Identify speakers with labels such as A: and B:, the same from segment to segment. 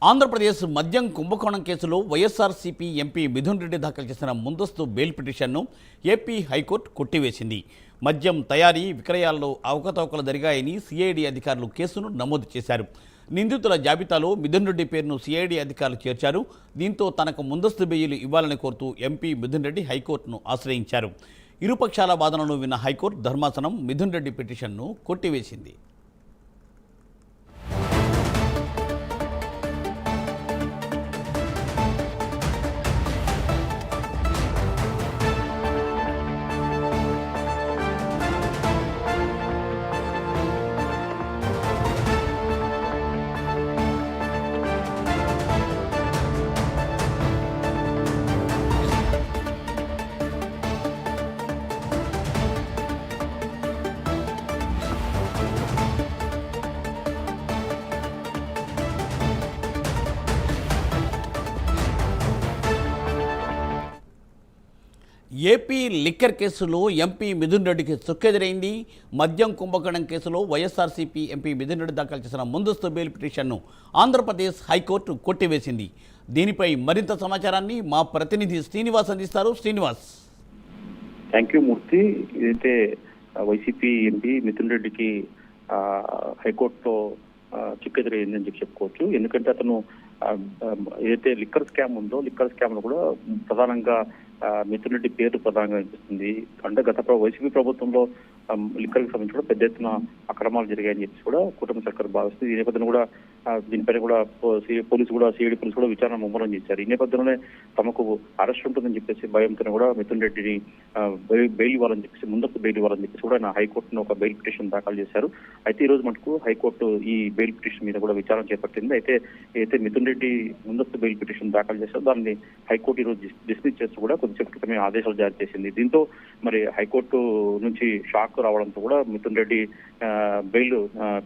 A: ఆంధ్రప్రదేశ్ మద్యం కుంభకోణం కేసులో వైఎస్ఆర్సీపీ ఎంపీ మిథున్ రెడ్డి దాఖలు చేసిన ముందస్తు బెయిల్ పిటిషన్ను ఏపీ హైకోర్టు కొట్టివేసింది. మద్యం తయారీ విక్రయాల్లో అవకతవకలు జరిగాయని సిఐడి అధికారులు కేసును నమోదు చేశారు. నిందితుల జాబితాలో మిథున్ రెడ్డి పేరును సిఐడి అధికారులు చేర్చారు. దీంతో తనకు ముందస్తు బెయిల్ ఇవ్వాలని కోరుతూ ఎంపీ మిథున్ రెడ్డి హైకోర్టును ఆశ్రయించారు. ఇరుపక్షాల వాదనలు విన్న హైకోర్టు ధర్మాసనం మిథున్ రెడ్డి పిటిషన్ను కొట్టివేసింది. ఏపీ లిక్కర్ కేసులో ఎంపీ మిథున్ రెడ్డికి చుక్కెదురైంది. మద్యం కుంభకోణం కేసులో వైఎస్ఆర్సీపీ ఎంపీ మిథున్ రెడ్డి దాఖలు చేసిన ముందస్తు బెయిల్ పిటిషన్ను ఆంధ్రప్రదేశ్ హైకోర్టు కొట్టివేసింది. దీనిపై మరింత సమాచారాన్ని మా ప్రతినిధి శ్రీనివాస్ అందిస్తారు. శ్రీనివాస్.
B: థ్యాంక్ యూ మూర్తి. ఇదైతే వైసీపీ ఎంపీ మిథున్ రెడ్డికి హైకోర్టులో చిక్కెదురైందని చెప్పుకోవచ్చు. ఎందుకంటే అతను ఏదైతే లిక్కర్ స్కామ్ ఉందో లిక్కర్ స్కామ్ లో కూడా ప్రధానంగా మిథున్ రెడ్డి పేరు ప్రధానంగా అనిపిస్తుంది. అంటే గత వైసీపీ ప్రభుత్వంలో లిక్కర్కి సంబంధించి కూడా పెద్ద ఎత్తున అక్రమాలు జరిగాయని చెప్పేసి కూడా కుటుంబ సర్కారు భావిస్తుంది. ఈ నేపథ్యంలో కూడా దీనిపైన కూడా సిఐడి పోలీసు కూడా విచారణ ముమ్మరం చేశారు. ఈ నేపథ్యంలోనే తమకు అరెస్ట్ ఉంటుందని చెప్పేసి భయంతో కూడా మిథున్ రెడ్డిని బెయిల్ ఇవ్వాలని చెప్పేసి ముందస్తు బెయిల్ ఇవ్వాలని చెప్పేసి కూడా ఆయన హైకోర్టును ఒక బెయిల్ పిటిషన్ దాఖలు చేశారు. అయితే ఈ రోజు మటుకు హైకోర్టు ఈ బెయిల్ పిటిషన్ మీద కూడా విచారణ చేపట్టింది. అయితే మిథున్ రెడ్డి ముందస్తు బెయిల్ పిటిషన్ దాఖలు చేశారు. దాన్ని హైకోర్టు ఈ రోజు డిస్మిస్ చేస్తూ కూడా కొద్దిసేపు క్రితమే ఆదేశాలు జారీ చేసింది. దీంతో మరి హైకోర్టు నుంచి షాక్ రావడంతో కూడా మిథున్ రెడ్డి బెయిల్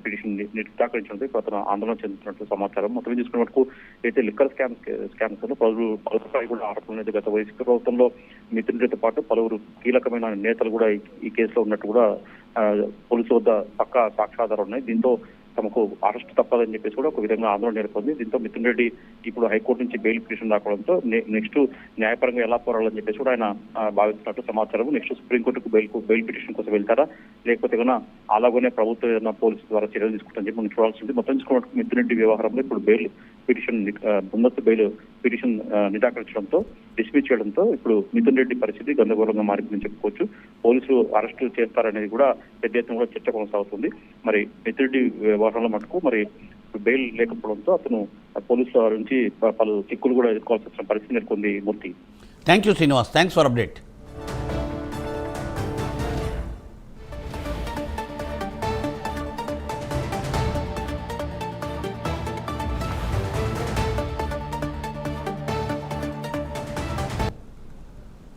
B: పిటిషన్ నిరాకరించడంతో అతను ఆందోళన చెందుతున్నట్టు సమాచారం. మొత్తం చూసుకున్న వరకు అయితే లిక్కర్ స్కామ్స్ పలువురు కూడా ఆరోపణలు గత వైసీపీ ప్రభుత్వంలో మిథున్ రెడ్డితో పాటు పలువురు కీలకమైన నేతలు కూడా ఈ కేసులో ఉన్నట్టు కూడా పోలీసు వద్ద పక్కా సాక్ష్యాధారాలు ఉన్నాయి. దీంతో తమకు అరెస్ట్ తప్పదని చెప్పేసి కూడా ఒక విధంగా ఆందోళన నెలకొంది. దీంతో మిథున్ రెడ్డి ఇప్పుడు హైకోర్టు నుంచి బెయిల్ పిటిషన్ రావడంతో నెక్స్ట్ న్యాయపరంగా ఎలా పోరాడాలని చెప్పేసి కూడా ఆయన భావిస్తున్నట్టు సమాచారం. నెక్స్ట్ సుప్రీంకోర్టుకు బెయిల్ పిటిషన్ కోసం వెళ్తారా, లేకపోతే ఏమైనా అలాగనే ప్రభుత్వం ఏదైనా పోలీసు ద్వారా చర్యలు తీసుకుంటారని చెప్పి మనం చూడాల్సి ఉంది. మొత్తం చూసుకున్నట్టు మిథున్ రెడ్డి వ్యవహారంలో ఇప్పుడు బెయిల్ పిటిషన్ ముందస్తు బెయిల్ పిటిషన్ నిరాకరించడంతో డిస్మిస్ చేయడంతో ఇప్పుడు మిథున్ రెడ్డి పరిస్థితి గందరగోళంగా మారిందని చెప్పుకోవచ్చు. పోలీసులు అరెస్టు చేస్తారనేది కూడా పెద్ద ఎత్తున కూడా చర్చ కొనసాగుతుంది. మరి మిథున్ రెడ్డి వ్యవహారంలో మటుకు మరి బెయిల్ లేకపోవడంతో అతను పోలీసుల నుంచి పలు చిక్కులు కూడా ఎదుర్కోవాల్సి వచ్చిన పరిస్థితి నెలకొంది. Murthy.
A: Thank you Srinivas. Thanks for update.